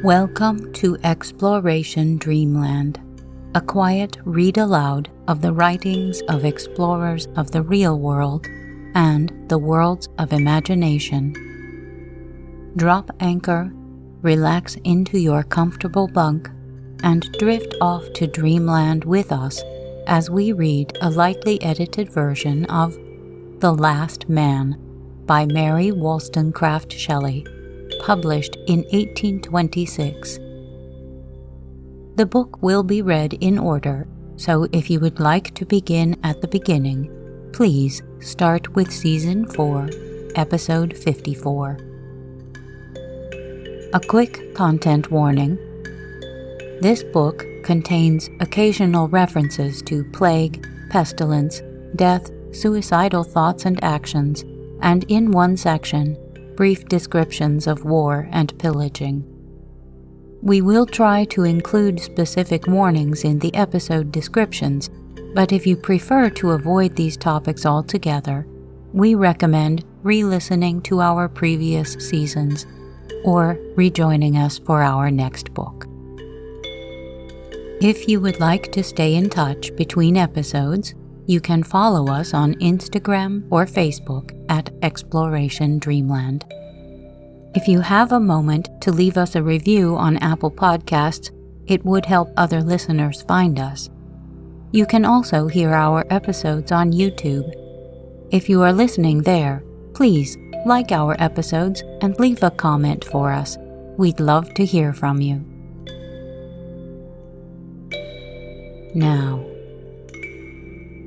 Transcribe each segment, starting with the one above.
Welcome to Exploration Dreamland, a quiet read-aloud of the writings of explorers of the real world and the worlds of imagination. Drop anchor, relax into your comfortable bunk, and drift off to Dreamland with us as we read a lightly edited version of The Last Man by Mary Wollstonecraft Shelley, published in 1826. The book will be read in order, so if you would like to begin at the beginning, please start with Season 4, Episode 54. A quick content warning. This book contains occasional references to plague, pestilence, death, suicidal thoughts and actions, and in one section, brief descriptions of war and pillaging. We will try to include specific warnings in the episode descriptions, but if you prefer to avoid these topics altogether, we recommend re-listening to our previous seasons or rejoining us for our next book. If you would like to stay in touch between episodes, you can follow us on Instagram or Facebook at Exploration Dreamland. If you have a moment to leave us a review on Apple Podcasts, it would help other listeners find us. You can also hear our episodes on YouTube. If you are listening there, please like our episodes and leave a comment for us. We'd love to hear from you. Now,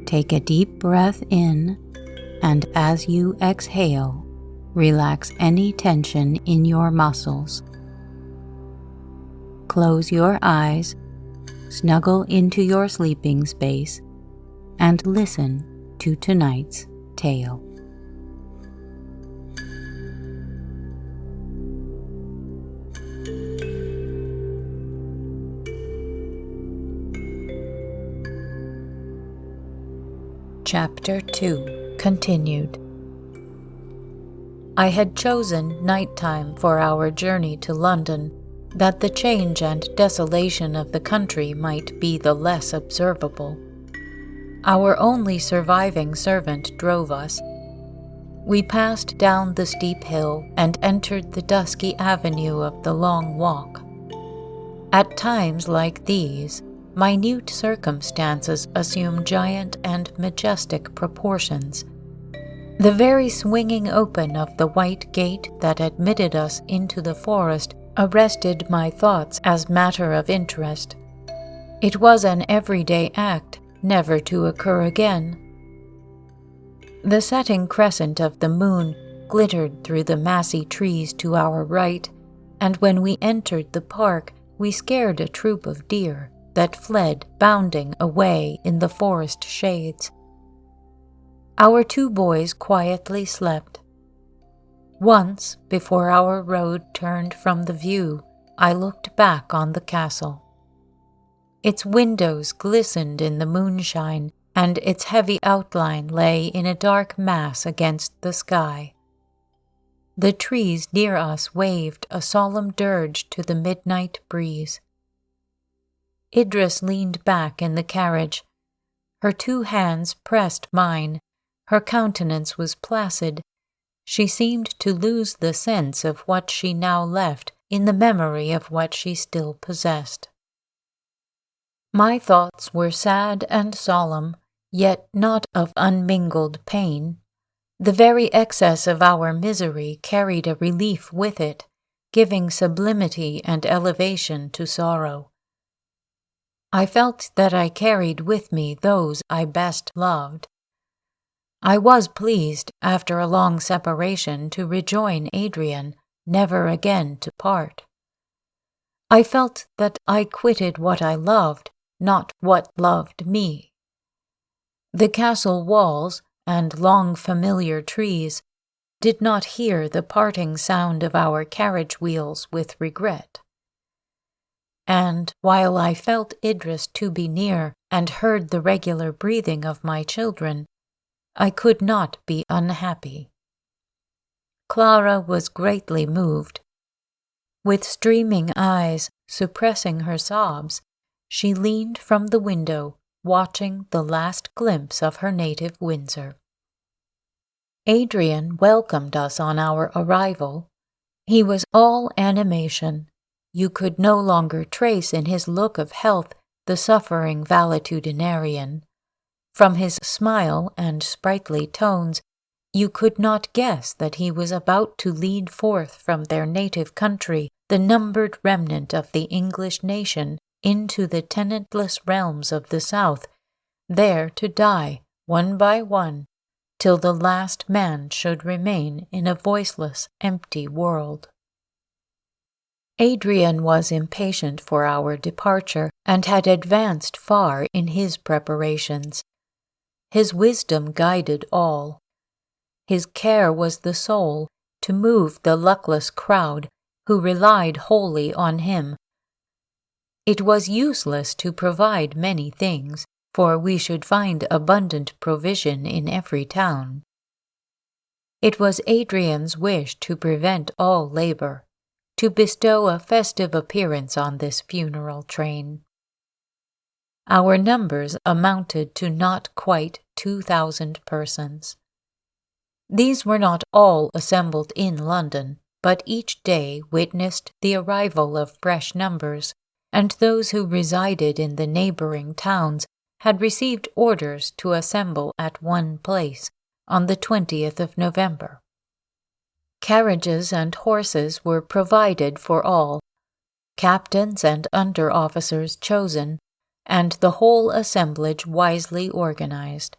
take a deep breath in, and as you exhale, relax any tension in your muscles. Close your eyes, snuggle into your sleeping space, and listen to tonight's tale. Chapter 2 Continued. I had chosen nighttime for our journey to London, that the change and desolation of the country might be the less observable. Our only surviving servant drove us. We passed down the steep hill and entered the dusky avenue of the Long Walk. At times like these, minute circumstances assume giant and majestic proportions. The very swinging open of the white gate that admitted us into the forest arrested my thoughts as matter of interest. It was an everyday act, never to occur again. The setting crescent of the moon glittered through the massy trees to our right, and when we entered the park, we scared a troop of deer that fled bounding away in the forest shades. Our two boys quietly slept. Once, before our road turned from the view, I looked back on the castle. Its windows glistened in the moonshine, and its heavy outline lay in a dark mass against the sky. The trees near us waved a solemn dirge to the midnight breeze. Idris leaned back in the carriage. Her two hands pressed mine. Her countenance was placid. She seemed to lose the sense of what she now left in the memory of what she still possessed. My thoughts were sad and solemn, yet not of unmingled pain. The very excess of our misery carried a relief with it, giving sublimity and elevation to sorrow. I felt that I carried with me those I best loved. I was pleased, after a long separation, to rejoin Adrian, never again to part. I felt that I quitted what I loved, not what loved me. The castle walls and long familiar trees did not hear the parting sound of our carriage wheels with regret. And while I felt Idris to be near and heard the regular breathing of my children, I could not be unhappy. Clara was greatly moved. With streaming eyes, suppressing her sobs, she leaned from the window, watching the last glimpse of her native Windsor. Adrian welcomed us on our arrival. He was all animation. You could no longer trace in his look of health the suffering valetudinarian. From his smile and sprightly tones, you could not guess that he was about to lead forth from their native country the numbered remnant of the English nation into the tenantless realms of the South, there to die, one by one, till the last man should remain in a voiceless, empty world. Adrian was impatient for our departure and had advanced far in his preparations. His wisdom guided all. His care was the soul to move the luckless crowd who relied wholly on him. It was useless to provide many things, for we should find abundant provision in every town. It was Adrian's wish to prevent all labor, to bestow a festive appearance on this funeral train. Our numbers amounted to not quite 2,000 persons. These were not all assembled in London, but each day witnessed the arrival of fresh numbers, and those who resided in the neighboring towns had received orders to assemble at one place on the 20th of November. Carriages and horses were provided for all, captains and under-officers chosen, and the whole assemblage wisely organized.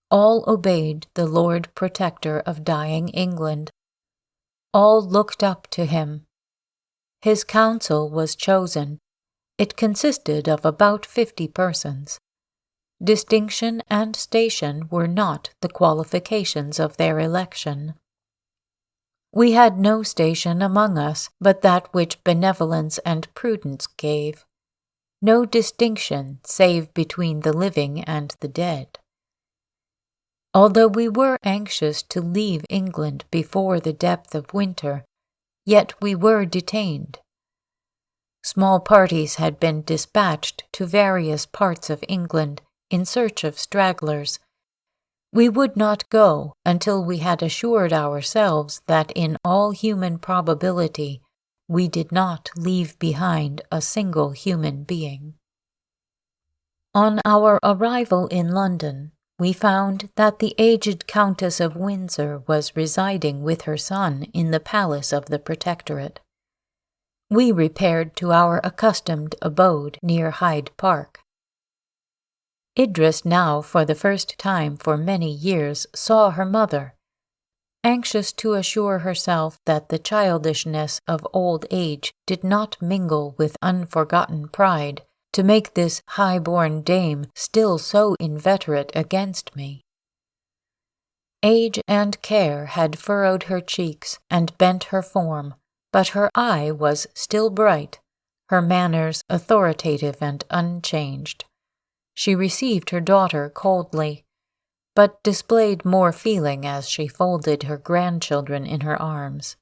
All obeyed the Lord Protector of dying England. All looked up to him. His council was chosen. It consisted of about 50 persons. Distinction and station were not the qualifications of their election. We had no station among us but that which benevolence and prudence gave, no distinction save between the living and the dead. Although we were anxious to leave England before the depth of winter, yet we were detained. Small parties had been dispatched to various parts of England in search of stragglers. We would not go until we had assured ourselves that in all human probability we did not leave behind a single human being. On our arrival in London, we found that the aged Countess of Windsor was residing with her son in the palace of the Protectorate. We repaired to our accustomed abode near Hyde Park. Idris now, for the first time for many years, saw her mother. Anxious to assure herself that the childishness of old age did not mingle with unforgotten pride, to make this high-born dame still so inveterate against me. Age and care had furrowed her cheeks and bent her form, but her eye was still bright, her manners authoritative and unchanged. She received her daughter coldly, but displayed more feeling as she folded her grandchildren in her arms.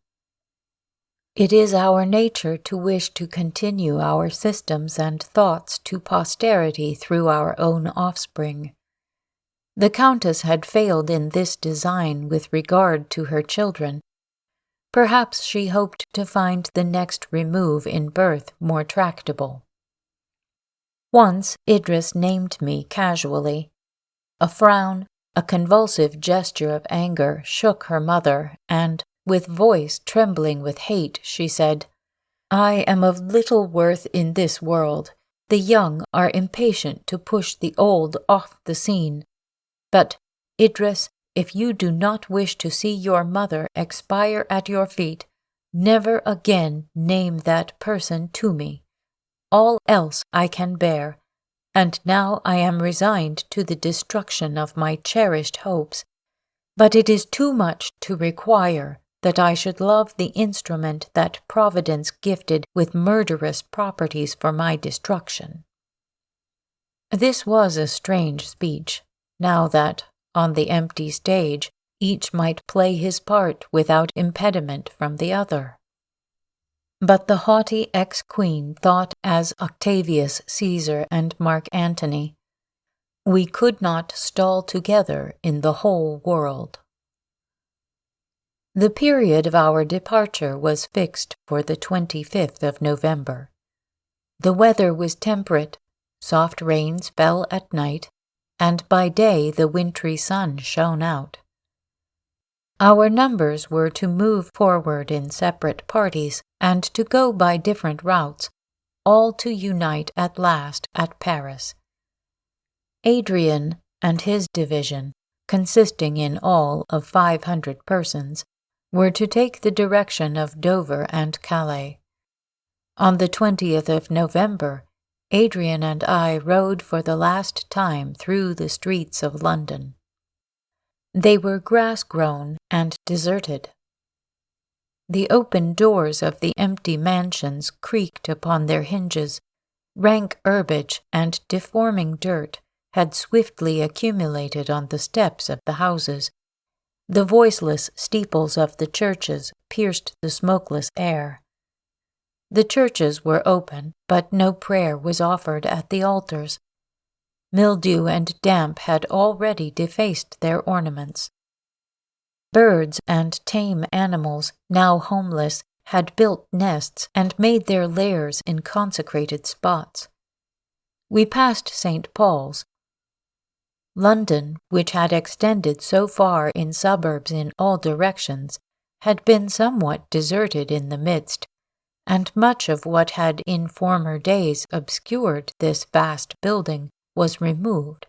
It is our nature to wish to continue our systems and thoughts to posterity through our own offspring. The Countess had failed in this design with regard to her children. Perhaps she hoped to find the next remove in birth more tractable. Once Idris named me casually. A frown, a convulsive gesture of anger shook her mother, and, with voice trembling with hate, she said, "I am of little worth in this world. The young are impatient to push the old off the scene. But, Idris, if you do not wish to see your mother expire at your feet, never again name that person to me. All else I can bear, and now I am resigned to the destruction of my cherished hopes. But it is too much to require that I should love the instrument that Providence gifted with murderous properties for my destruction." This was a strange speech, now that, on the empty stage, each might play his part without impediment from the other. But the haughty ex-queen thought as Octavius Caesar and Mark Antony, "We could not stall together in the whole world." The period of our departure was fixed for the 25th of November. The weather was temperate, soft rains fell at night, and by day the wintry sun shone out. Our numbers were to move forward in separate parties and to go by different routes, all to unite at last at Paris. Adrian and his division, consisting in all of 500 persons, were to take the direction of Dover and Calais. On the 20th of November, Adrian and I rode for the last time through the streets of London. They were grass-grown and deserted. The open doors of the empty mansions creaked upon their hinges. Rank herbage and deforming dirt had swiftly accumulated on the steps of the houses. The voiceless steeples of the churches pierced the smokeless air. The churches were open, but no prayer was offered at the altars. Mildew and damp had already defaced their ornaments. Birds and tame animals, now homeless, had built nests and made their lairs in consecrated spots. We passed St. Paul's. London, which had extended so far in suburbs in all directions, had been somewhat deserted in the midst, and much of what had in former days obscured this vast building was removed.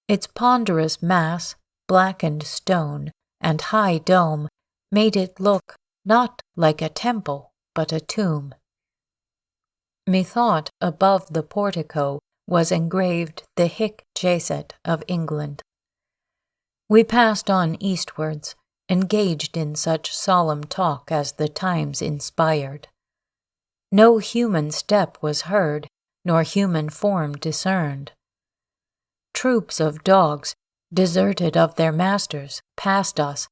Its ponderous mass, blackened stone, and high dome made it look not like a temple, but a tomb. Methought above the portico was engraved the Hic Jacet of England. We passed on eastwards, engaged in such solemn talk as the times inspired. No human step was heard, nor human form discerned. Troops of dogs, deserted of their masters, passed us,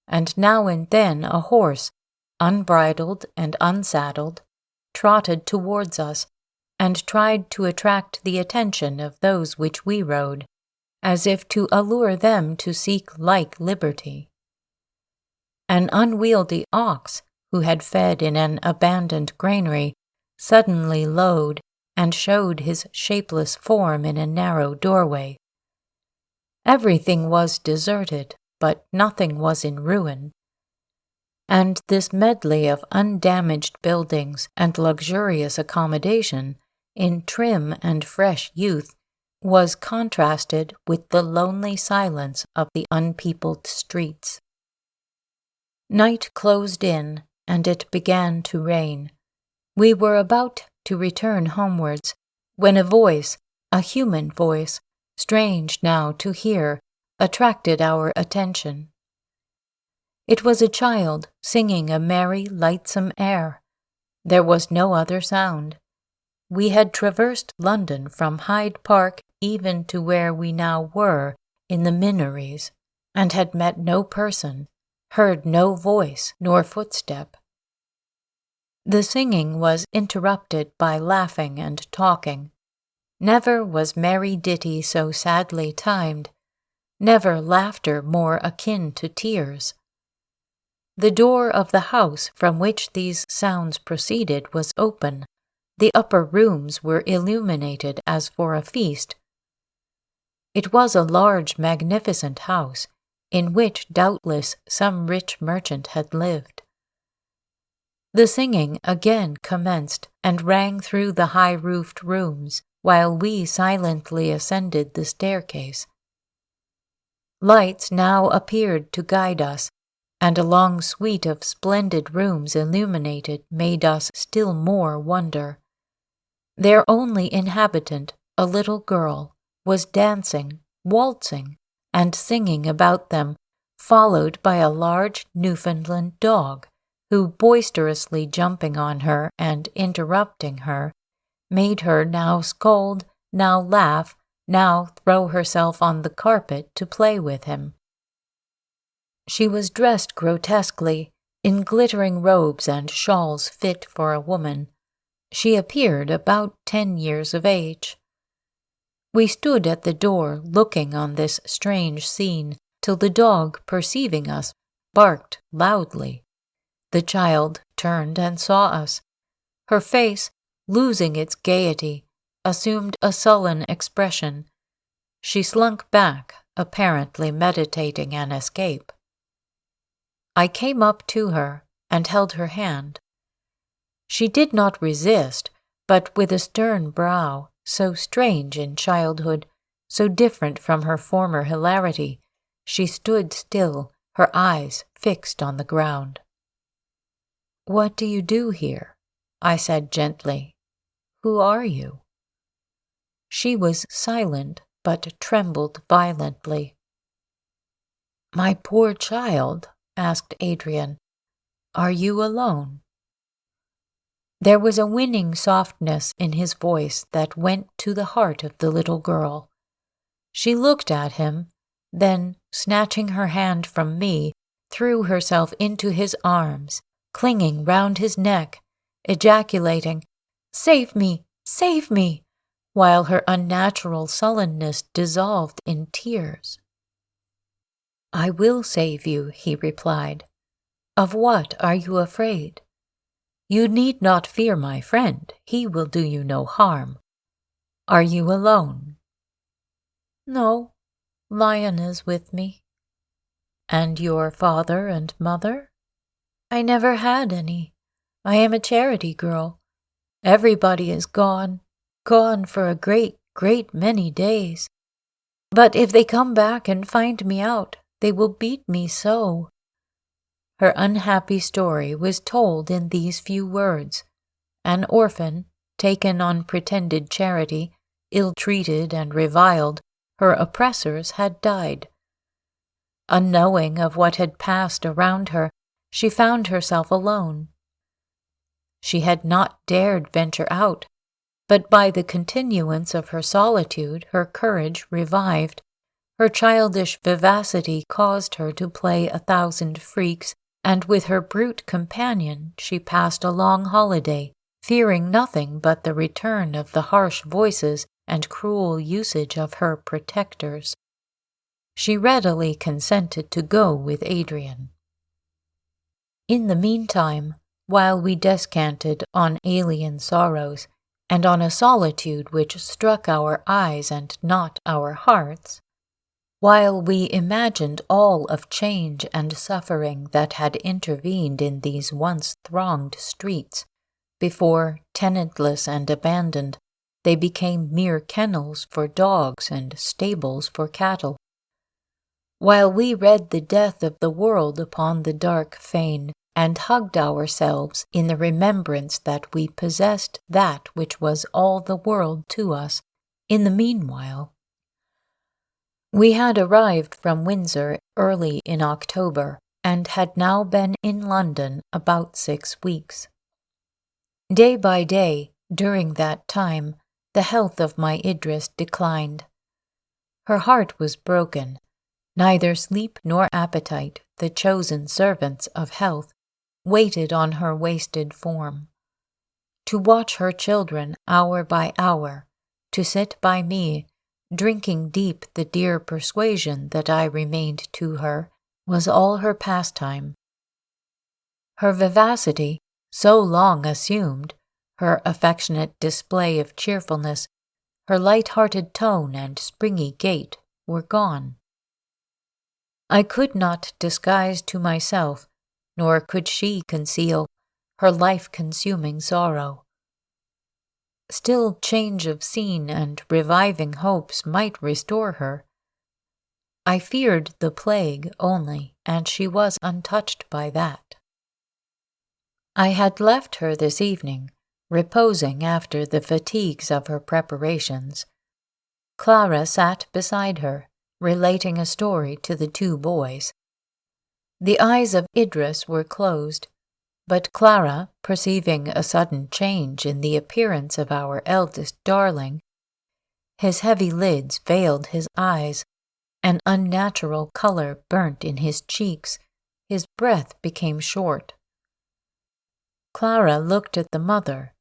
and now and then a horse, unbridled and unsaddled, trotted towards us, and tried to attract the attention of those which we rode, as if to allure them to seek like liberty. An unwieldy ox, who had fed in an abandoned granary, suddenly lowed and showed his shapeless form in a narrow doorway. Everything was deserted, but nothing was in ruin. And this medley of undamaged buildings and luxurious accommodation, in trim and fresh youth, was contrasted with the lonely silence of the unpeopled streets. Night closed in, and it began to rain. We were about to return homewards, when a voice, a human voice, strange now to hear, attracted our attention. It was a child singing a merry, lightsome air. There was no other sound. We had traversed London from Hyde Park even to where we now were in the Minories, and had met no person, heard no voice nor footstep. The singing was interrupted by laughing and talking. Never was merry ditty so sadly timed, never laughter more akin to tears. The door of the house from which these sounds proceeded was open. The upper rooms were illuminated as for a feast. It was a large, magnificent house, in which doubtless some rich merchant had lived. The singing again commenced and rang through the high-roofed rooms, while we silently ascended the staircase. Lights now appeared to guide us, and a long suite of splendid rooms illuminated made us still more wonder. Their only inhabitant, a little girl, was dancing, waltzing, and singing about them, followed by a large Newfoundland dog, who, boisterously jumping on her and interrupting her, made her now scold, now laugh, now throw herself on the carpet to play with him. She was dressed grotesquely, In glittering robes and shawls fit for a woman, she appeared about 10 years of age. We stood at the door looking on this strange scene till the dog, perceiving us, barked loudly. The child turned and saw us. Her face, losing its gaiety, assumed a sullen expression. She slunk back, apparently meditating an escape. I came up to her and held her hand. She did not resist, but with a stern brow, so strange in childhood, so different from her former hilarity, she stood still, her eyes fixed on the ground. "What do you do here?" I said gently. "Who are you?" She was silent, but trembled violently. "My poor child," asked Adrian, "are you alone?" There was a winning softness in his voice that went to the heart of the little girl. She looked at him, then, snatching her hand from me, threw herself into his arms, clinging round his neck, ejaculating, "Save me! Save me!" while her unnatural sullenness dissolved in tears. "I will save you," he replied. "Of what are you afraid? You need not fear my friend, he will do you no harm. Are you alone?" "No, Lion is with me." "And your father and mother?" "I never had any. I am a charity girl. Everybody is gone for a great, great many days. But if they come back and find me out, they will beat me so." Her unhappy story was told in these few words. An orphan, taken on pretended charity, ill-treated and reviled, her oppressors had died. Unknowing of what had passed around her, she found herself alone. She had not dared venture out, but by the continuance of her solitude her courage revived. Her childish vivacity caused her to play 1,000 freaks, and with her brute companion she passed a long holiday, fearing nothing but the return of the harsh voices and cruel usage of her protectors. She readily consented to go with Adrian. In the meantime, while we descanted on alien sorrows, and on a solitude which struck our eyes and not our hearts, while we imagined all of change and suffering that had intervened in these once thronged streets, before, tenantless and abandoned, they became mere kennels for dogs and stables for cattle, while we read the death of the world upon the dark fane, and hugged ourselves in the remembrance that we possessed that which was all the world to us, in the meanwhile, we had arrived from Windsor early in October, and had now been in London about 6 weeks. Day by day, during that time, the health of my Idris declined. Her heart was broken. Neither sleep nor appetite, the chosen servants of health, waited on her wasted form. To watch her children hour by hour, to sit by me, drinking deep the dear persuasion that I remained to her, was all her pastime. Her vivacity, so long assumed, her affectionate display of cheerfulness, her light-hearted tone and springy gait were gone. I could not disguise to myself, nor could she conceal, her life-consuming sorrow. Still change of scene and reviving hopes might restore her. I feared the plague only, and she was untouched by that. I had left her this evening, reposing after the fatigues of her preparations. Clara sat beside her, relating a story to the 2 boys. The eyes of Idris were closed, but Clara, perceiving a sudden change in the appearance of our eldest darling, his heavy lids veiled his eyes, an unnatural color burnt in his cheeks, his breath became short. Clara looked at the mother.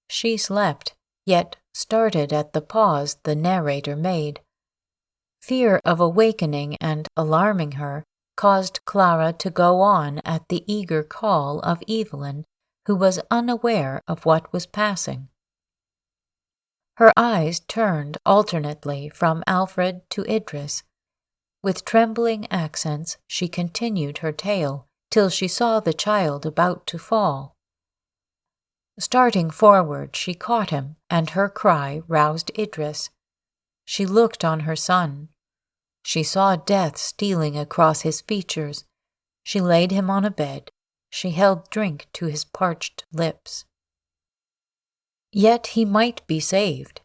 She slept, yet started at the pause the narrator made. Fear of awakening and alarming her caused Clara to go on at the eager call of Evelyn, who was unaware of what was passing. Her eyes turned alternately from Alfred to Idris. With trembling accents she continued her tale till she saw the child about to fall. Starting forward, she caught him, and her cry roused Idris. She looked on her son. She saw death stealing across his features. She laid him on a bed. She held drink to his parched lips. Yet he might be saved.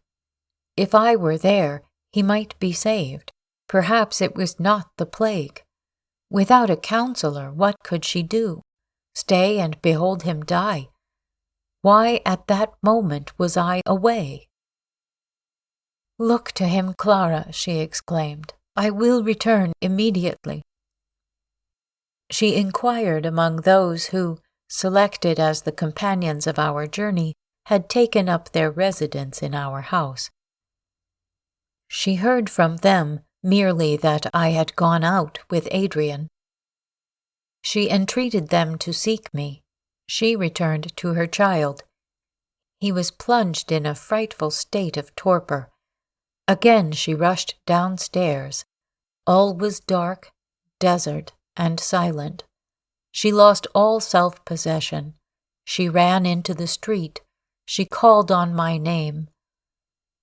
If I were there, he might be saved. Perhaps it was not the plague. Without a counselor, what could she do? Stay and behold him die? Why at that moment was I away? "Look to him, Clara," she exclaimed. "I will return immediately." She inquired among those who, selected as the companions of our journey, had taken up their residence in our house. She heard from them merely that I had gone out with Adrian. She entreated them to seek me. She returned to her child. He was plunged in a frightful state of torpor. Again she rushed downstairs. All was dark, desert, and silent. She lost all self-possession. She ran into the street. She called on my name.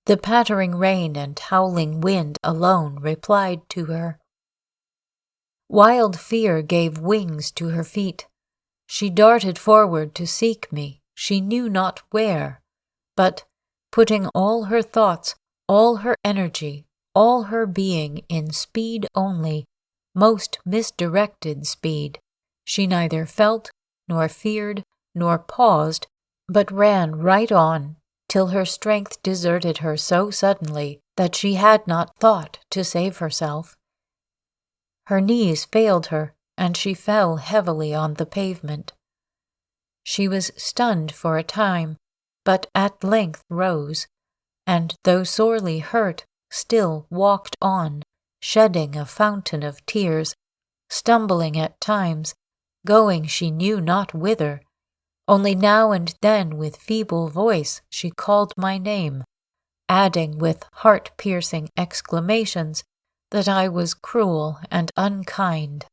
The pattering rain and howling wind alone replied to her. Wild fear gave wings to her feet. She darted forward to seek me, she knew not where, but, putting all her thoughts, all her energy, all her being in speed only, most misdirected speed, she neither felt, nor feared, nor paused, but ran right on, till her strength deserted her so suddenly that she had not thought to save herself. Her knees failed her, and she fell heavily on the pavement. She was stunned for a time, but at length rose, and though sorely hurt, still walked on, shedding a fountain of tears, stumbling at times, going she knew not whither. Only now and then with feeble voice she called my name, adding with heart-piercing exclamations that I was cruel and unkind.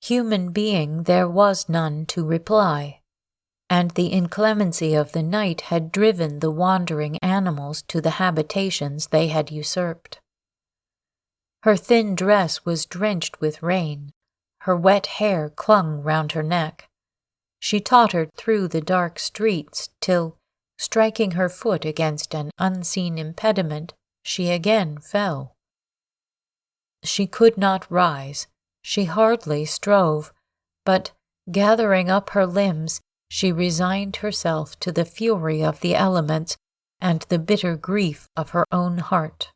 Human being there was none to reply, and the inclemency of the night had driven the wandering animals to the habitations they had usurped. Her thin dress was drenched with rain, her wet hair clung round her neck. She tottered through the dark streets till, striking her foot against an unseen impediment, she again fell. She could not rise, she hardly strove, but, gathering up her limbs, she resigned herself to the fury of the elements and the bitter grief of her own heart.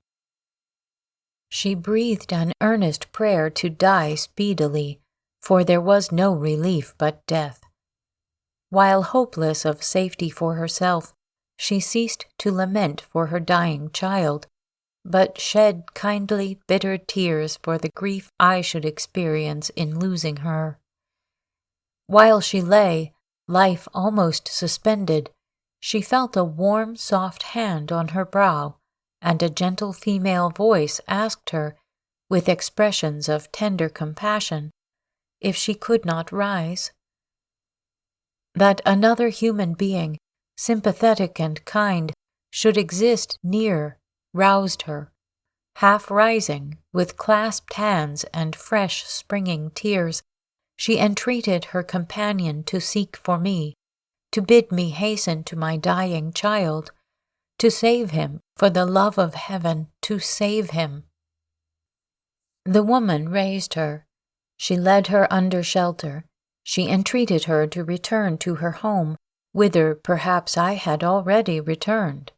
She breathed an earnest prayer to die speedily, for there was no relief but death. While hopeless of safety for herself, she ceased to lament for her dying child, but shed kindly, bitter tears for the grief I should experience in losing her. While she lay, life almost suspended, she felt a warm, soft hand on her brow, and a gentle female voice asked her, with expressions of tender compassion, if she could not rise. That another human being, sympathetic and kind, should exist near, roused her. Half rising, with clasped hands and fresh springing tears, she entreated her companion to seek for me, to bid me hasten to my dying child, to save him, for the love of heaven, to save him. The woman raised her. She led her under shelter. She entreated her to return to her home, whither perhaps I had already returned.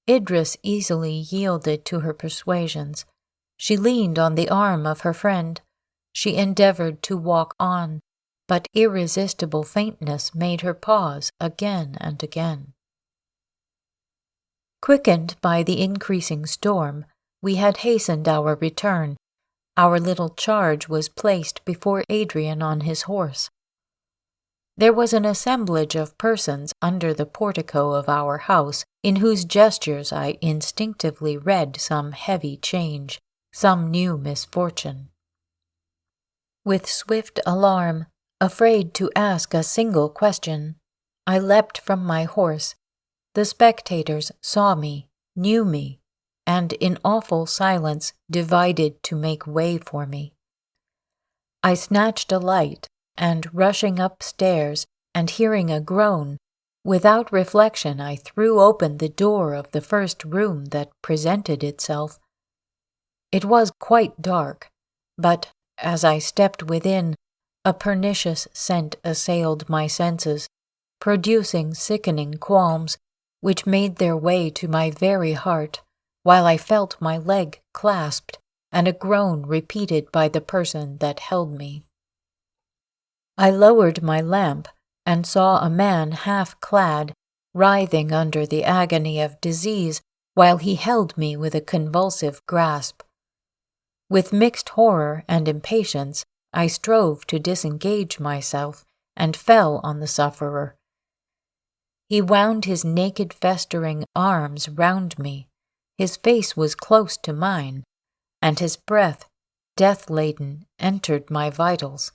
Idris easily yielded to her persuasions. She leaned on the arm of her friend. She endeavored to walk on, but irresistible faintness made her pause again and again. Quickened by the increasing storm, we had hastened our return. Our little charge was placed before Adrian on his horse. There was an assemblage of persons under the portico of our house, in whose gestures I instinctively read some heavy change, some new misfortune. With swift alarm, afraid to ask a single question, I leapt from my horse. The spectators saw me, knew me, and in awful silence divided to make way for me. I snatched a light, and rushing upstairs and hearing a groan, without reflection I threw open the door of the first room that presented itself. It was quite dark, but as I stepped within, a pernicious scent assailed my senses, producing sickening qualms, which made their way to my very heart, while I felt my leg clasped and a groan repeated by the person that held me. I lowered my lamp and saw a man half-clad, writhing under the agony of disease while he held me with a convulsive grasp. With mixed horror and impatience, I strove to disengage myself and fell on the sufferer. He wound his naked festering arms round me, his face was close to mine, and his breath, death-laden, entered my vitals.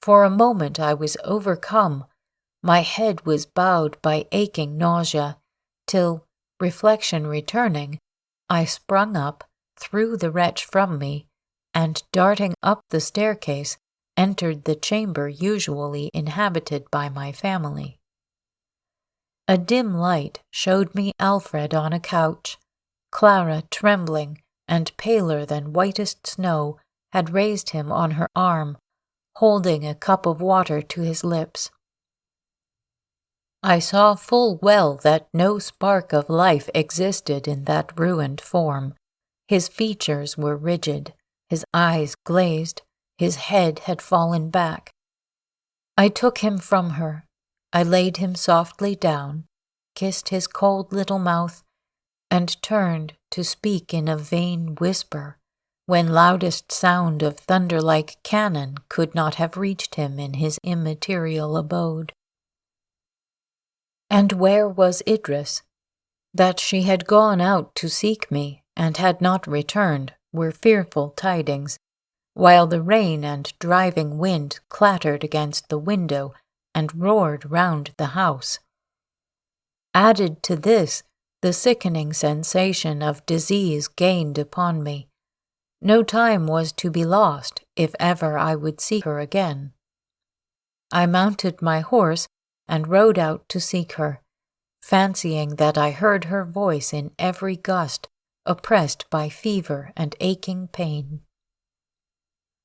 For a moment I was overcome, my head was bowed by aching nausea, till, reflection returning, I sprung up, threw the wretch from me, and darting up the staircase, entered the chamber usually inhabited by my family. A dim light showed me Alfred on a couch. Clara, trembling, and paler than whitest snow, had raised him on her arm, holding a cup of water to his lips. I saw full well that no spark of life existed in that ruined form. His features were rigid, his eyes glazed, his head had fallen back. I took him from her. I laid him softly down, kissed his cold little mouth, and turned to speak in a vain whisper, when loudest sound of thunder-like cannon could not have reached him in his immaterial abode. And where was Idris? That she had gone out to seek me and had not returned were fearful tidings, while the rain and driving wind clattered against the window and roared round the house. Added to this, the sickening sensation of disease gained upon me. No time was to be lost if ever I would see her again. I mounted my horse and rode out to seek her, fancying that I heard her voice in every gust, oppressed by fever and aching pain.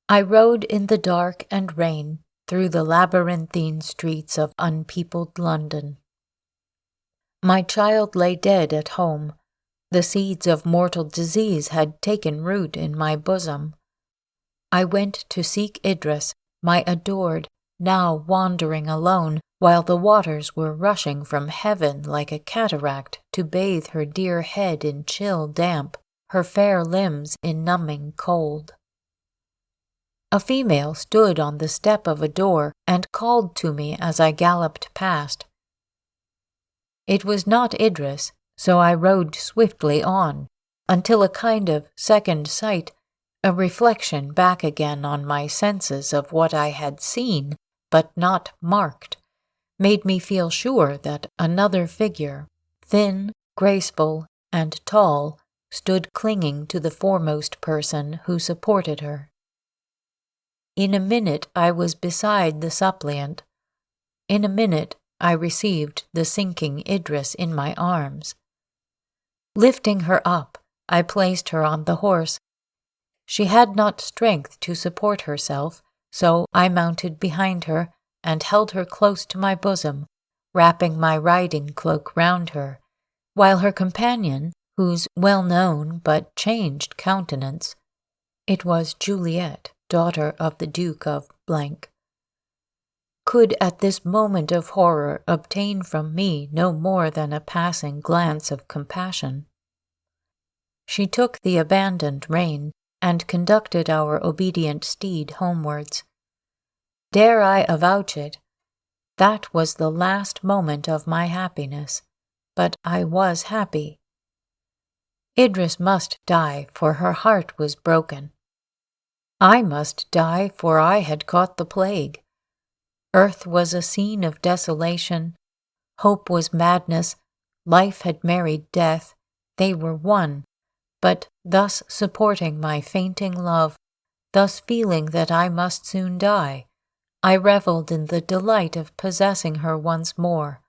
I rode in the dark and rain through the labyrinthine streets of unpeopled London. My child lay dead at home. The seeds of mortal disease had taken root in my bosom. I went to seek Idris, my adored, now wandering alone, while the waters were rushing from heaven like a cataract to bathe her dear head in chill damp, her fair limbs in numbing cold. A female stood on the step of a door and called to me as I galloped past. It was not Idris, so I rode swiftly on, until a kind of second sight, a reflection back again on my senses of what I had seen but not marked, made me feel sure that another figure, thin, graceful, and tall, stood clinging to the foremost person who supported her. In a minute I was beside the suppliant. In a minute I received the sinking Idris in my arms. Lifting her up, I placed her on the horse. She had not strength to support herself, so I mounted behind her and held her close to my bosom, wrapping my riding cloak round her, while her companion, whose well-known but changed countenance, it was Juliet, daughter of the Duke of Blank, could at this moment of horror obtain from me no more than a passing glance of compassion. She took the abandoned rein and conducted our obedient steed homewards. Dare I avouch it, that was the last moment of my happiness, but I was happy. Idris must die, for her heart was broken. I must die, for I had caught the plague. Earth was a scene of desolation. Hope was madness. Life had married death. They were one. But thus supporting my fainting love, thus feeling that I must soon die, I revelled in the delight of possessing her once more.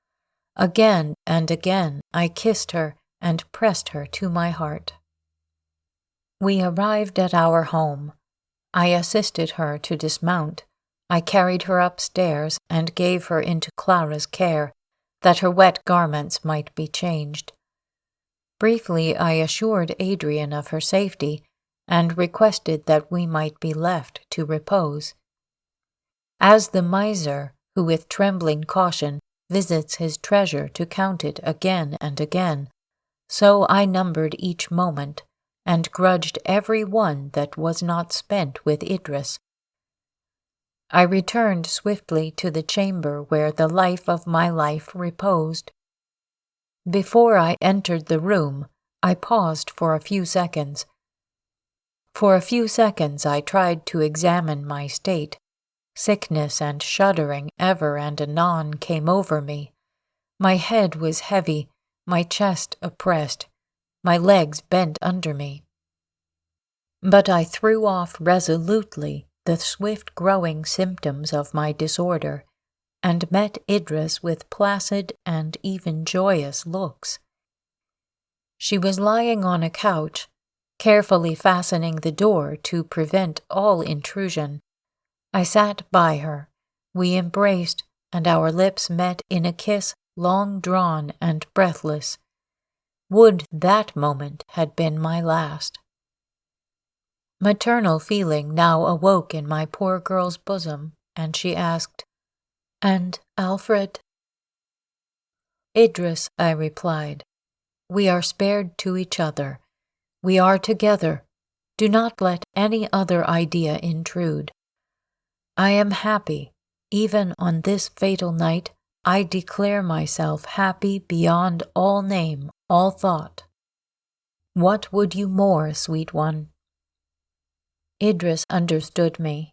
Again and again I kissed her and pressed her to my heart. We arrived at our home. I assisted her to dismount. I carried her upstairs and gave her into Clara's care, that her wet garments might be changed. Briefly I assured Adrian of her safety, and requested that we might be left to repose. As the miser, who with trembling caution visits his treasure to count it again and again, so I numbered each moment, and grudged every one that was not spent with Idris. I returned swiftly to the chamber where the life of my life reposed. Before I entered the room, I paused for a few seconds. For a few seconds I tried to examine my state. Sickness and shuddering ever and anon came over me. My head was heavy, my chest oppressed, my legs bent under me. But I threw off resolutely the swift-growing symptoms of my disorder, and met Idris with placid and even joyous looks. She was lying on a couch, carefully fastening the door to prevent all intrusion. I sat by her. We embraced, and our lips met in a kiss long drawn and breathless. Would that moment had been my last. Maternal feeling now awoke in my poor girl's bosom, and she asked, "And Alfred?" "Idris," I replied, "we are spared to each other. We are together. Do not let any other idea intrude. I am happy. Even on this fatal night, I declare myself happy beyond all name, all thought. What would you more, sweet one?" Idris understood me.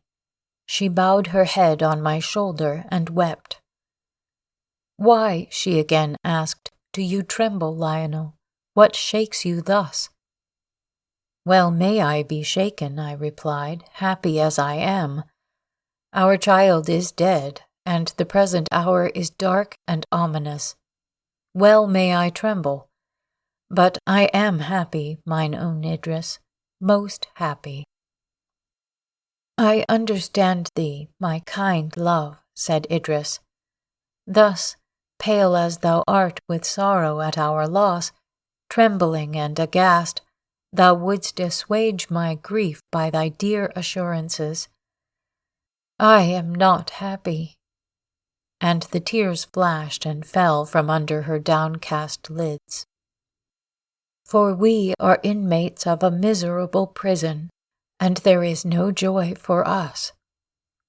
She bowed her head on my shoulder and wept. "Why," she again asked, "do you tremble, Lionel? What shakes you thus?" "Well may I be shaken," I replied, "happy as I am. Our child is dead, and the present hour is dark and ominous. Well may I tremble. But I am happy, mine own Idris, most happy." "I understand thee, my kind love," said Idris. "Thus, pale as thou art with sorrow at our loss, trembling and aghast, thou wouldst assuage my grief by thy dear assurances. I am not happy." And the tears flashed and fell from under her downcast lids. "For we are inmates of a miserable prison, and there is no joy for us.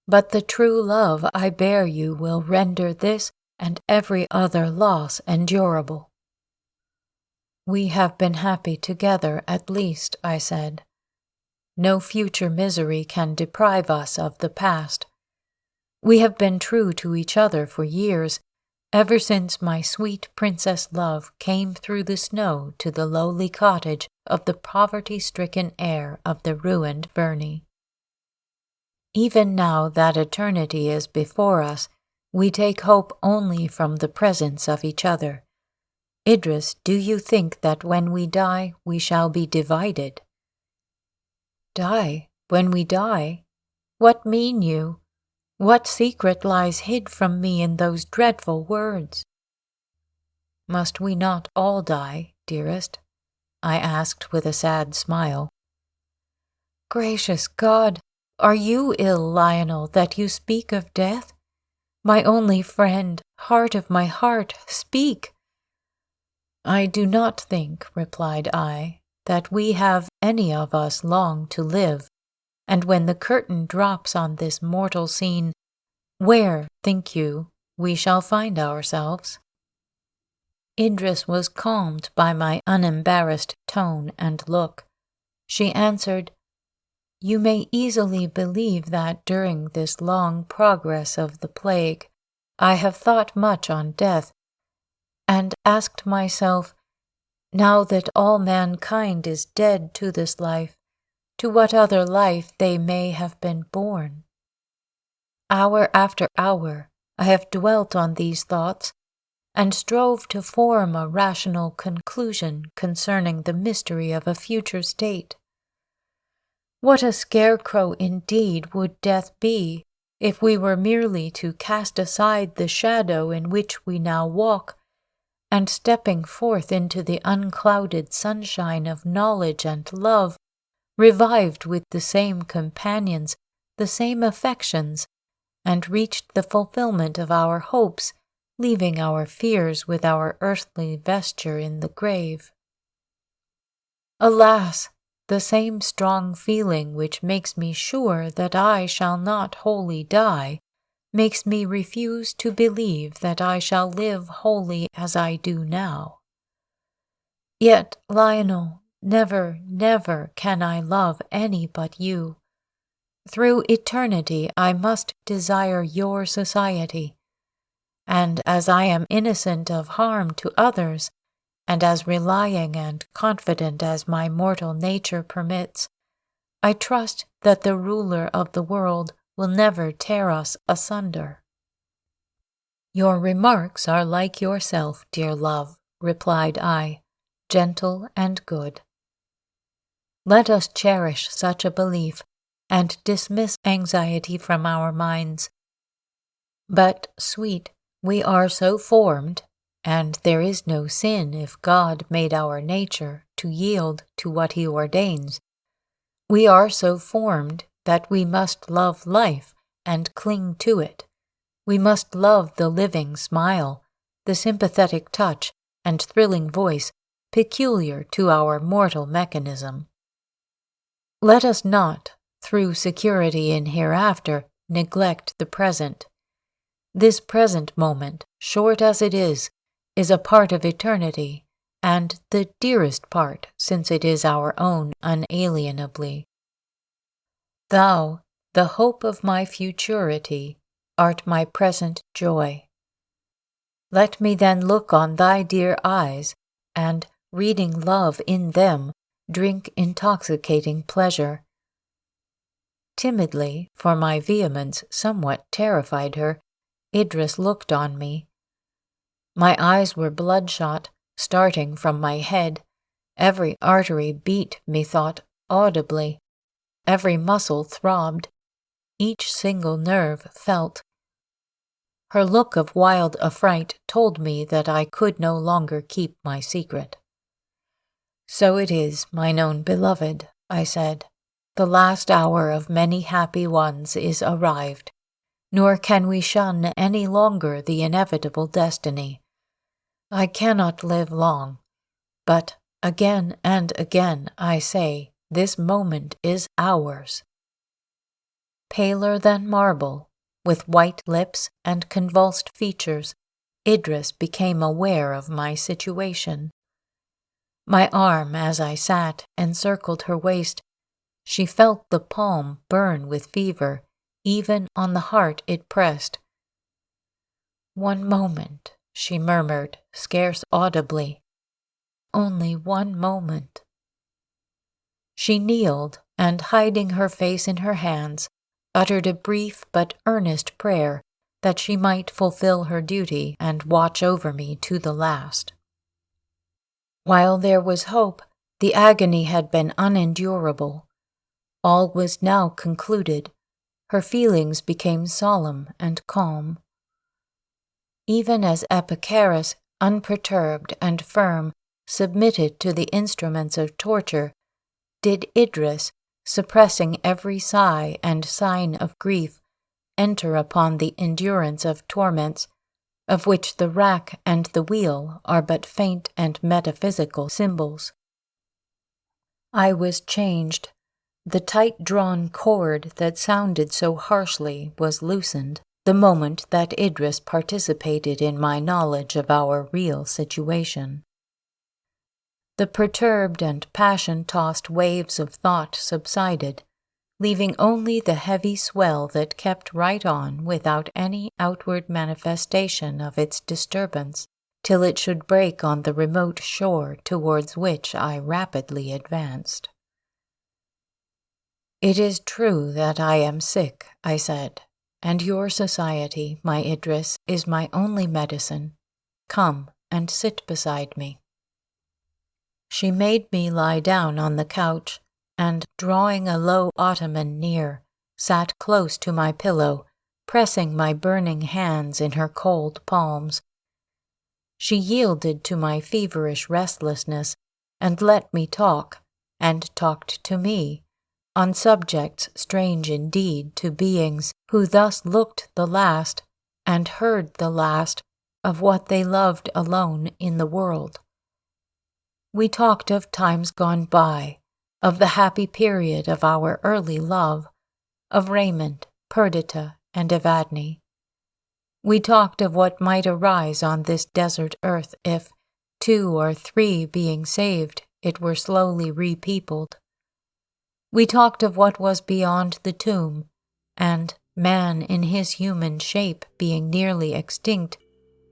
But the true love I bear you will render this and every other loss endurable." "We have been happy together at least," I said. "No future misery can deprive us of the past. We have been true to each other for years, ever since my sweet princess love came through the snow to the lowly cottage of the poverty-stricken heir of the ruined Verney. Even now that eternity is before us, we take hope only from the presence of each other. Idris, do you think that when we die we shall be divided?" "Die? When we die? What mean you? What secret lies hid from me in those dreadful words?" "Must we not all die, dearest?" I asked with a sad smile. "Gracious God, Are you ill, Lionel, that you speak of death? My only friend, heart of my heart, speak. I do not think, replied I, that we have any of us long to live, and when the curtain drops on this mortal scene, where, think you, we shall find ourselves? Idris was calmed by my unembarrassed tone and look. She answered, You may easily believe that during this long progress of the plague, I have thought much on death, and asked myself, now that all mankind is dead to this life, to what other life they may have been born? Hour after hour I have dwelt on these thoughts, and strove to form a rational conclusion concerning the mystery of a future state. What a scarecrow indeed would death be if we were merely to cast aside the shadow in which we now walk, and stepping forth into the unclouded sunshine of knowledge and love, revived with the same companions, the same affections, and reached the fulfillment of our hopes, leaving our fears with our earthly vesture in the grave. Alas! The same strong feeling which makes me sure that I shall not wholly die makes me refuse to believe that I shall live wholly as I do now. Yet, Lionel, never, never can I love any but you. Through eternity I must desire your society, and as I am innocent of harm to others, and as relying and confident as my mortal nature permits, I trust that the ruler of the world will never tear us asunder. Your remarks are like yourself, dear love, replied I, gentle and good. Let us cherish such a belief, and dismiss anxiety from our minds. But, sweet, we are so formed, and there is no sin if God made our nature to yield to what He ordains. We are so formed that we must love life and cling to it. We must love the living smile, the sympathetic touch, and thrilling voice peculiar to our mortal mechanism. Let us not, through security in hereafter, neglect the present. This present moment, short as it is a part of eternity, and the dearest part, since it is our own unalienably. Thou, the hope of my futurity, art my present joy. Let me then look on thy dear eyes, and, reading love in them, drink intoxicating pleasure. Timidly, for my vehemence somewhat terrified her, Idris looked on me. My eyes were bloodshot, starting from my head. Every artery beat, methought, audibly. Every muscle throbbed. Each single nerve felt. Her look of wild affright told me that I could no longer keep my secret. So it is, mine own beloved, I said. The last hour of many happy ones is arrived, nor can we shun any longer the inevitable destiny. I cannot live long, but again and again I say, this moment is ours. Paler than marble, with white lips and convulsed features, Idris became aware of my situation. My arm, as I sat, encircled her waist. She felt the palm burn with fever, even on the heart it pressed. One moment, she murmured, scarce audibly. Only one moment. She kneeled, and hiding her face in her hands, uttered a brief but earnest prayer that she might fulfill her duty and watch over me to the last. While there was hope, the agony had been unendurable. All was now concluded. Her feelings became solemn and calm. Even as Epicharis, unperturbed and firm, submitted to the instruments of torture, did Idris, suppressing every sigh and sign of grief, enter upon the endurance of torments, of which the rack and the wheel are but faint and metaphysical symbols. I was changed. The tight-drawn cord that sounded so harshly was loosened the moment that Idris participated in my knowledge of our real situation. The perturbed and passion-tossed waves of thought subsided, leaving only the heavy swell that kept right on without any outward manifestation of its disturbance, till it should break on the remote shore towards which I rapidly advanced. "It is true that I am sick," I said, "and your society, my Idris, is my only medicine. Come and sit beside me." She made me lie down on the couch, and, drawing a low ottoman near, sat close to my pillow, pressing my burning hands in her cold palms. She yielded to my feverish restlessness, and let me talk, and talked to me, on subjects strange indeed to beings who thus looked the last, and heard the last, of what they loved alone in the world. We talked of times gone by, of the happy period of our early love, of Raymond, Perdita, and Evgeni. We talked of what might arise on this desert earth if, 2 or 3 being saved, it were slowly repeopled. We talked of what was beyond the tomb, and, man in his human shape being nearly extinct,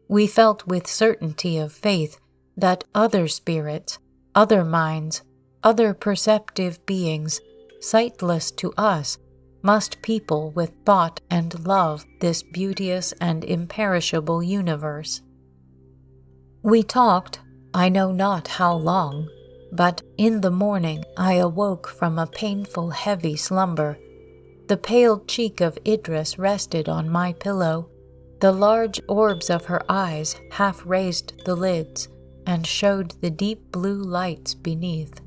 we felt with certainty of faith that other spirits, other minds, other perceptive beings, sightless to us, must people with thought and love this beauteous and imperishable universe. We talked, I know not how long, but in the morning I awoke from a painful heavy slumber. The pale cheek of Idris rested on my pillow. The large orbs of her eyes half raised the lids and showed the deep blue lights beneath.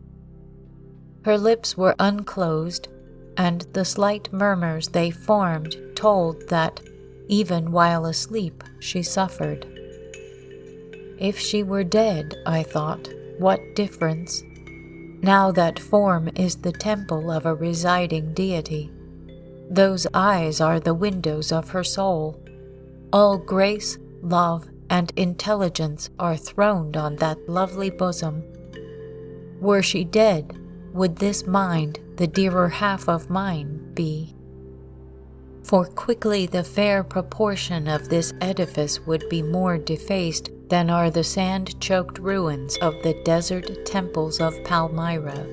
Her lips were unclosed, and the slight murmurs they formed told that, even while asleep, she suffered. If she were dead, I thought, what difference? Now that form is the temple of a residing deity. Those eyes are the windows of her soul. All grace, love, and intelligence are throned on that lovely bosom. Were she dead, would this mind, the dearer half of mine, be? For quickly the fair proportion of this edifice would be more defaced than are the sand-choked ruins of the desert temples of Palmyra.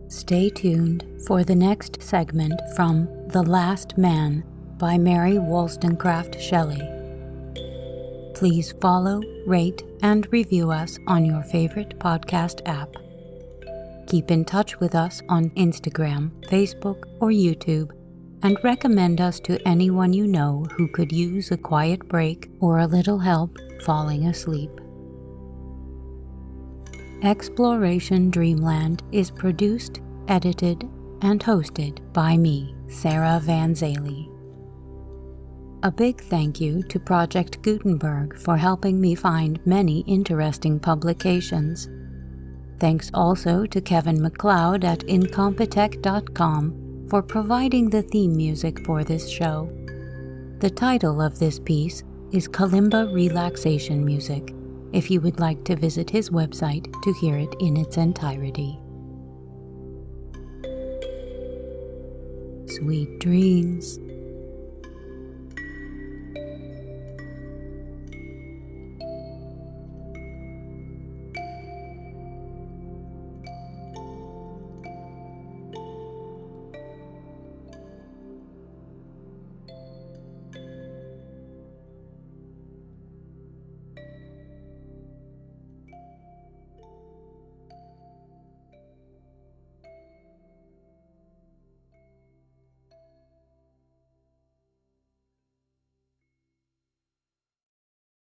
Stay tuned for the next segment from The Last Man by Mary Wollstonecraft Shelley. Please follow, rate, and review us on your favorite podcast app. Keep in touch with us on Instagram, Facebook, or YouTube, and recommend us to anyone you know who could use a quiet break or a little help falling asleep. Exploration Dreamland is produced, edited, and hosted by me, Sarah Van Zaley. A big thank you to Project Gutenberg for helping me find many interesting publications. Thanks also to Kevin MacLeod at Incompetech.com for providing the theme music for this show. The title of this piece is Kalimba Relaxation Music, if you would like to visit his website to hear it in its entirety. Sweet dreams.